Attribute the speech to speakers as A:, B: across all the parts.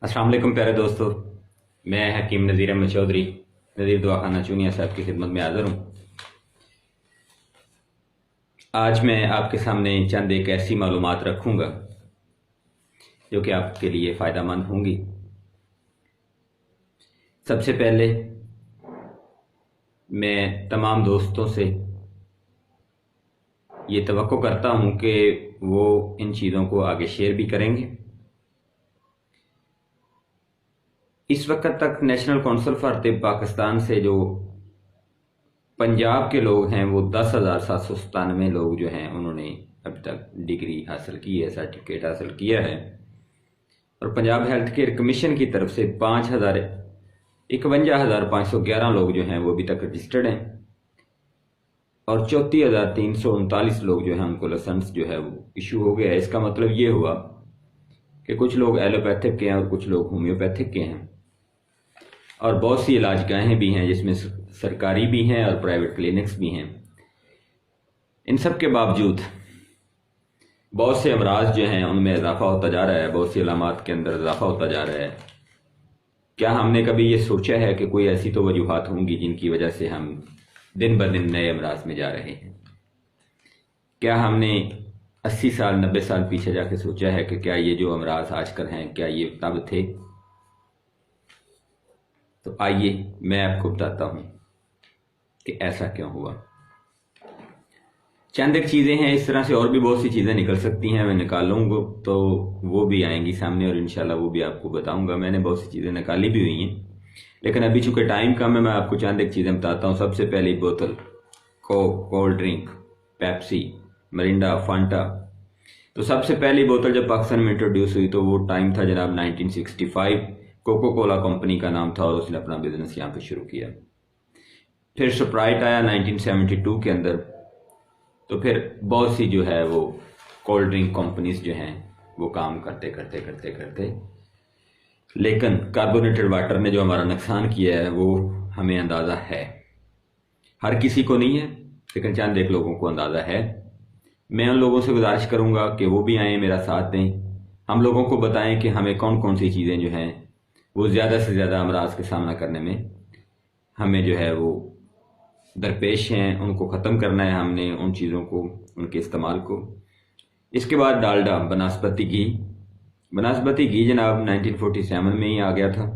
A: السلام علیکم پیارے دوستو، میں حکیم نذیر احمد چودھری نذیر دعا خانہ چونیا صاحب کی خدمت میں حاضر ہوں۔ آج میں آپ کے سامنے چند ایک ایسی معلومات رکھوں گا جو کہ آپ کے لیے فائدہ مند ہوں گی۔ سب سے پہلے میں تمام دوستوں سے یہ توقع کرتا ہوں کہ وہ ان چیزوں کو آگے شیئر بھی کریں گے۔ اس وقت تک نیشنل کونسل فار طب پاکستان سے جو پنجاب کے لوگ ہیں وہ 10,797 لوگ جو ہیں انہوں نے اب تک ڈگری حاصل کی ہے، سرٹیفکیٹ حاصل کیا ہے، اور پنجاب ہیلتھ کیئر کمیشن کی طرف سے 51,511 لوگ جو ہیں وہ ابھی تک رجسٹرڈ ہیں، اور 34,339 لوگ جو ہیں ان کو لائسنس جو ہے وہ ایشو ہو گیا ہے۔ اس کا مطلب یہ ہوا کہ کچھ لوگ ایلوپیتھک کے ہیں اور کچھ لوگ ہومیوپیتھک کے ہیں، اور بہت سی علاج گاہیں بھی ہیں جس میں سرکاری بھی ہیں اور پرائیویٹ کلینکس بھی ہیں۔ ان سب کے باوجود بہت سے امراض جو ہیں ان میں اضافہ ہوتا جا رہا ہے، بہت سی علامات کے اندر اضافہ ہوتا جا رہا ہے۔ کیا ہم نے کبھی یہ سوچا ہے کہ کوئی ایسی تو وجوہات ہوں گی جن کی وجہ سے ہم دن بدن نئے امراض میں جا رہے ہیں؟ کیا ہم نے 80 سال 90 سال پیچھے جا کے سوچا ہے کہ کیا یہ جو امراض آج کل ہیں کیا یہ تب تھے؟ تو آئیے میں آپ کو بتاتا ہوں کہ ایسا کیوں ہوا۔ چند ایک چیزیں ہیں، اس طرح سے اور بھی بہت سی چیزیں نکل سکتی ہیں، میں نکالوں گا تو وہ بھی آئیں گی سامنے اور انشاءاللہ وہ بھی آپ کو بتاؤں گا۔ میں نے بہت سی چیزیں نکالی بھی ہوئی ہیں، لیکن ابھی چونکہ ٹائم کم ہے میں آپ کو چند ایک چیزیں بتاتا ہوں۔ سب سے پہلی بوتل کوک، کولڈ ڈرنک، پیپسی، مرنڈا، فانٹا۔ تو سب سے پہلی بوتل جب پاکستان میں انٹروڈیوس ہوئی تو وہ ٹائم تھا جناب 1965، کوکو کولا کمپنی کا نام تھا اور اس نے اپنا بزنس یہاں پہ شروع کیا۔ پھر سپرائٹ آیا 1972 کے اندر، تو پھر بہت سی جو ہے وہ کولڈ ڈرنک کمپنیز جو ہیں وہ کام کرتے لیکن کاربونیٹڈ واٹر نے جو ہمارا نقصان کیا ہے وہ ہمیں اندازہ ہے، ہر کسی کو نہیں ہے لیکن چند ایک لوگوں کو اندازہ ہے۔ میں ان لوگوں سے گزارش کروں گا کہ وہ بھی آئیں، میرا ساتھ دیں، ہم لوگوں کو بتائیں کہ ہمیں کون کون سی چیزیں جو ہیں وہ زیادہ سے زیادہ امراض کے سامنا کرنے میں ہمیں جو ہے وہ درپیش ہیں، ان کو ختم کرنا ہے ہم نے، ان چیزوں کو، ان کے استعمال کو۔ اس کے بعد ڈالڈا، بناسپتی گھی جناب 1947 میں ہی آ گیا تھا،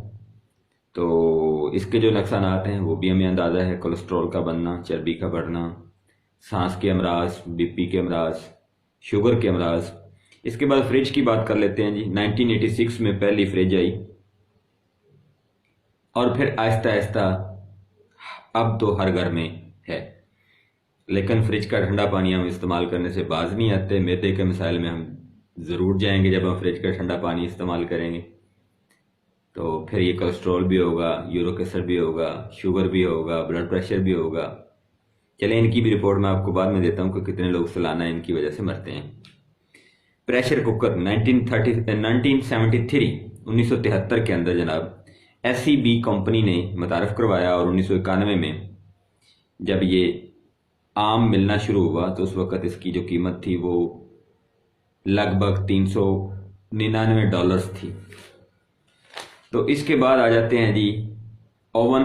A: تو اس کے جو نقصانات ہیں وہ بھی ہمیں اندازہ ہے، کولیسٹرول کا بننا، چربی کا بڑھنا، سانس کے امراض، بی پی کے امراض، شوگر کے امراض۔ اس کے بعد فریج کی بات کر لیتے ہیں جی۔ 1986 میں پہلی فریج آئی، اور پھر آہستہ آہستہ اب تو ہر گھر میں ہے، لیکن فریج کا ٹھنڈا پانی ہم استعمال کرنے سے باز نہیں آتے۔ معدے کے مسائل میں ہم ضرور جائیں گے جب ہم فریج کا ٹھنڈا پانی استعمال کریں گے، تو پھر یہ کولیسٹرول بھی ہوگا، یورک ایسڈ بھی ہوگا، شوگر بھی ہوگا، بلڈ پریشر بھی ہوگا۔ چلیں ان کی بھی رپورٹ میں آپ کو بعد میں دیتا ہوں کہ کتنے لوگ سالانہ ان کی وجہ سے مرتے ہیں۔ پریشر کوکر 1973 کے اندر جناب SEB کمپنی نے متعارف کروایا، اور 1991 میں جب یہ عام ملنا شروع ہوا تو اس وقت اس کی جو قیمت تھی وہ لگ بھگ $399 تھی۔ تو اس کے بعد آ جاتے ہیں جی اوون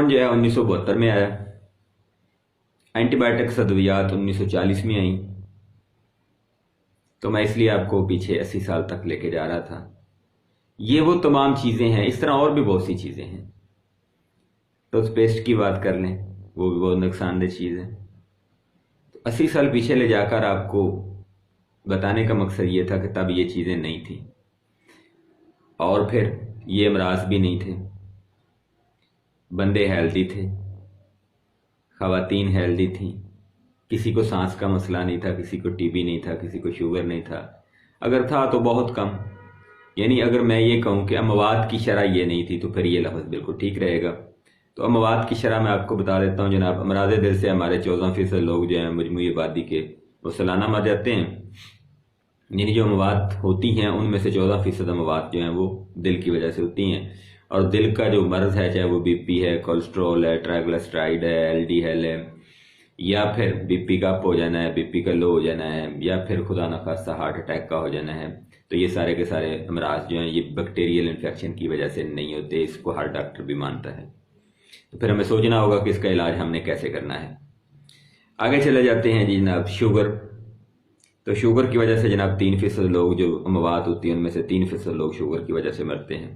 A: جو ہے 1972 میں آیا، اینٹی بائیوٹکس ادویات 1940 میں آئیں۔ تو میں اس لیے آپ کو پیچھے 80 سال تک لے کے جا رہا تھا۔ یہ وہ تمام چیزیں ہیں، اس طرح اور بھی بہت سی چیزیں ہیں۔ ٹوتھ پیسٹ کی بات کر لیں، وہ بھی بہت نقصان دہ چیز ہے۔ 80 سال پیچھے لے جا کر آپ کو بتانے کا مقصد یہ تھا کہ تب یہ چیزیں نہیں تھیں، اور پھر یہ امراض بھی نہیں تھے، بندے ہیلدی تھے، خواتین ہیلدی تھیں، کسی کو سانس کا مسئلہ نہیں تھا، کسی کو ٹی بی نہیں تھا، کسی کو شوگر نہیں تھا، اگر تھا تو بہت کم۔ یعنی اگر میں یہ کہوں کہ اموات کی شرح یہ نہیں تھی تو پھر یہ لفظ بالکل ٹھیک رہے گا۔ تو اموات کی شرح میں آپ کو بتا دیتا ہوں جناب، امراض دل سے ہمارے 14% لوگ جو ہیں مجموعی آبادی کے وہ سالانہ مر جاتے ہیں۔ یعنی جو اموات ہوتی ہیں ان میں سے 14% اموات جو ہیں وہ دل کی وجہ سے ہوتی ہیں، اور دل کا جو مرض ہے، چاہے وہ بی پی ہے، کولیسٹرول ہے، ٹرائیگلسرائڈ ہے، LDL ہے، یا پھر بی پی کا اپ ہو جانا ہے، بی پی کا لو ہو جانا ہے، یا پھر خدا نخواستہ ہارٹ اٹیک کا ہو جانا ہے، تو یہ سارے کے سارے امراض جو ہیں یہ بیکٹیریل انفیکشن کی وجہ سے نہیں ہوتے، اس کو ہر ڈاکٹر بھی مانتا ہے۔ تو پھر ہمیں سوچنا ہوگا کہ اس کا علاج ہم نے کیسے کرنا ہے۔ آگے چلے جاتے ہیں جی جناب، شوگر۔ تو شوگر کی وجہ سے جناب 3% لوگ جو اموات ہوتی ہیں ان میں سے 3% لوگ شوگر کی وجہ سے مرتے ہیں۔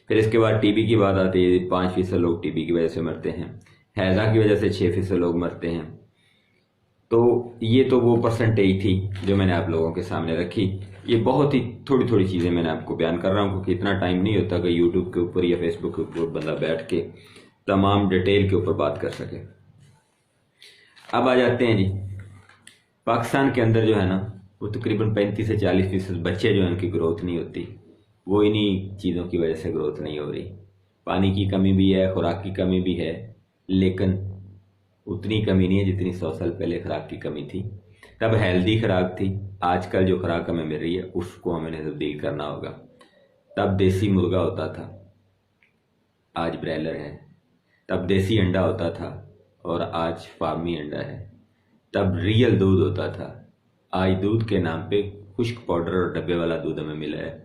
A: پھر اس کے بعد ٹی بی کی بات آتی ہے، 5% لوگ ٹی بی کی وجہ سے مرتے ہیں۔ ہیضہ کی وجہ سے 6% لوگ مرتے ہیں۔ تو یہ تو وہ پرسنٹیج تھی جو میں نے آپ لوگوں کے سامنے رکھی۔ یہ بہت ہی تھوڑی تھوڑی چیزیں میں نے آپ کو بیان کر رہا ہوں، کیونکہ اتنا ٹائم نہیں ہوتا کہ یوٹیوب کے اوپر یا فیس بک کے اوپر بندہ بیٹھ کے تمام ڈیٹیل کے اوپر بات کر سکے۔ اب آ جاتے ہیں جی، پاکستان کے اندر جو ہے نا وہ تقریباً 35 سے 40% بچے جو ہیں ان کی گروتھ نہیں ہوتی، وہ انہی چیزوں کی وجہ سے گروتھ نہیں ہو رہی۔ پانی کی کمی بھی ہے، خوراک کی کمی بھی ہے، لیکن اتنی کمی نہیں ہے جتنی 100 سال پہلے خوراک کی کمی تھی۔ تب ہیلدی خوراک تھی، آج کل جو خوراک ہمیں مل رہی ہے اس کو ہمیں تبدیل کرنا ہوگا۔ تب دیسی مرغا ہوتا تھا، آج برائلر ہے۔ تب دیسی انڈا ہوتا تھا اور آج فارمی انڈا ہے۔ تب ریئل دودھ ہوتا تھا، آج دودھ کے نام پہ خشک پاؤڈر اور ڈبے والا دودھ ہمیں ملا ہے۔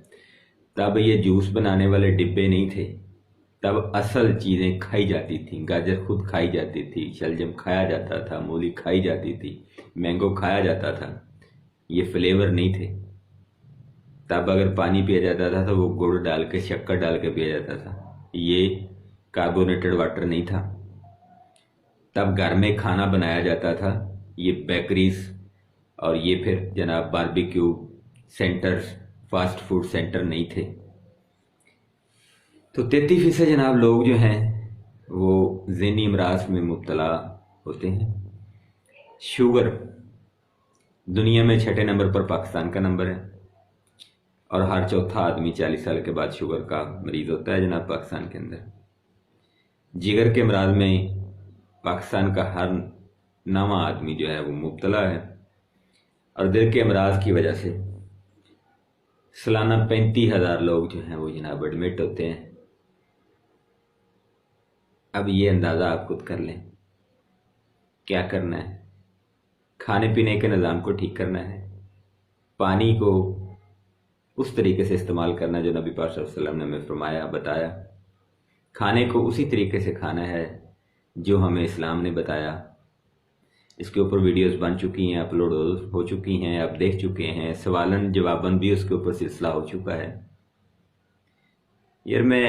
A: تب یہ جوس بنانے والے ڈبے نہیں تھے، تب اصل چیزیں کھائی جاتی تھیں۔ گاجر خود کھائی جاتی تھی، شلجم کھایا جاتا تھا، مولی کھائی جاتی تھی، مینگو کھایا جاتا تھا۔ یہ فلیور نہیں تھے۔ تب اگر پانی پیا جاتا تھا تو وہ گڑ ڈال کے، شکر ڈال کے پیا جاتا تھا، یہ کاربونیٹڈ واٹر نہیں تھا۔ تب گھر میں کھانا بنایا جاتا تھا، یہ بیکریز اور یہ پھر جناب barbecue centres, fast food centre نہیں تھے۔ تو 33% جناب لوگ جو ہیں وہ ذہنی امراض میں مبتلا ہوتے ہیں۔ شوگر دنیا میں 6 نمبر پر پاکستان کا نمبر ہے، اور ہر چوتھا آدمی 40 سال کے بعد شوگر کا مریض ہوتا ہے جناب پاکستان کے اندر۔ جگر کے امراض میں پاکستان کا ہر 9واں آدمی جو ہے وہ مبتلا ہے، اور دل کے امراض کی وجہ سے سالانہ 35,000 لوگ جو ہیں وہ جناب ایڈمٹ ہوتے ہیں۔ اب یہ اندازہ آپ خود کر لیں کیا کرنا ہے۔ کھانے پینے کے نظام کو ٹھیک کرنا ہے، پانی کو اس طریقے سے استعمال کرنا جو نبی پاک صلی اللہ علیہ وسلم نے ہمیں فرمایا، بتایا۔ کھانے کو اسی طریقے سے کھانا ہے جو ہمیں اسلام نے بتایا۔ اس کے اوپر ویڈیوز بن چکی ہیں، اپلوڈ ہو چکی ہیں، آپ دیکھ چکے ہیں، سوالن جواباً بھی اس کے اوپر سلسلہ ہو چکا ہے۔ یار میں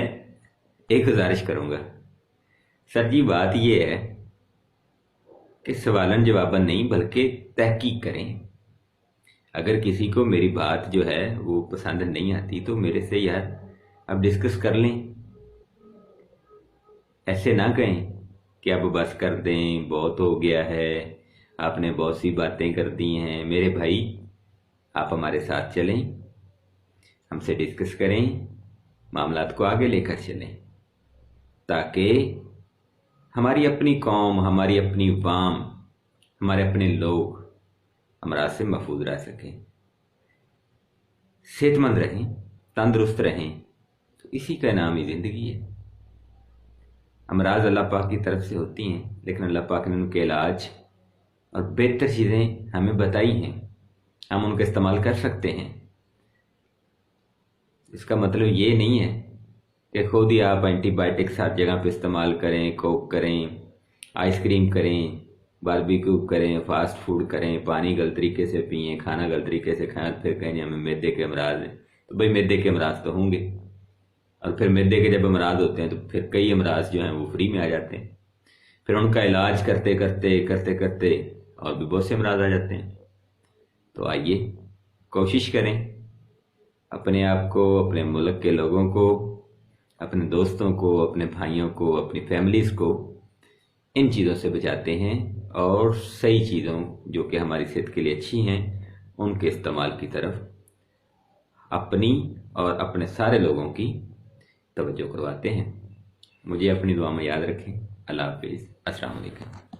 A: ایک گزارش کروں گا سر جی، بات یہ ہے کہ سوالن جواباً نہیں بلکہ تحقیق کریں۔ اگر کسی کو میری بات جو ہے وہ پسند نہیں آتی تو میرے سے یار اب ڈسکس کر لیں، ایسے نہ کہیں کہ اب بس کر دیں، بہت ہو گیا ہے، آپ نے بہت سی باتیں کر دی ہیں۔ میرے بھائی آپ ہمارے ساتھ چلیں، ہم سے ڈسکس کریں، معاملات کو آگے لے کر چلیں، تاکہ ہماری اپنی قوم، ہماری اپنی عوام، ہمارے اپنے لوگ امراض سے محفوظ رہ سکیں، صحت مند رہیں، تندرست رہیں۔ تو اسی کا نام ہی زندگی ہے۔ امراض اللہ پاک کی طرف سے ہوتی ہیں، لیکن اللہ پاک نے ان کے علاج اور بہتر چیزیں ہمیں بتائی ہیں، ہم ان کا استعمال کر سکتے ہیں۔ اس کا مطلب یہ نہیں ہے کہ خود ہی آپ اینٹی بائیوٹکس ہر جگہ پہ استعمال کریں، کوک کریں، آئس کریم کریں، باربیکیو کریں، فاسٹ فوڈ کریں، پانی غلط طریقے سے پئیں، کھانا غلط طریقے سے کھائیں، پھر کہیں ہمیں معدے کے امراض ہیں۔ تو بھائی معدے کے امراض تو ہوں گے، اور پھر معدے کے جب امراض ہوتے ہیں تو پھر کئی امراض جو ہیں وہ فری میں آ جاتے ہیں، پھر ان کا علاج کرتے کرتے اور بھی بہت سے امراض آ جاتے ہیں۔ تو آئیے کوشش کریں اپنے آپ کو، اپنے ملک کے لوگوں کو، اپنے دوستوں کو، اپنے بھائیوں کو، اپنی فیملیز کو ان چیزوں سے بچاتے ہیں، اور صحیح چیزوں جو کہ ہماری صحت کے لیے اچھی ہیں ان کے استعمال کی طرف اپنی اور اپنے سارے لوگوں کی توجہ کرواتے ہیں۔ مجھے اپنی دعا میں یاد رکھیں۔ اللہ حافظ، السلام علیکم۔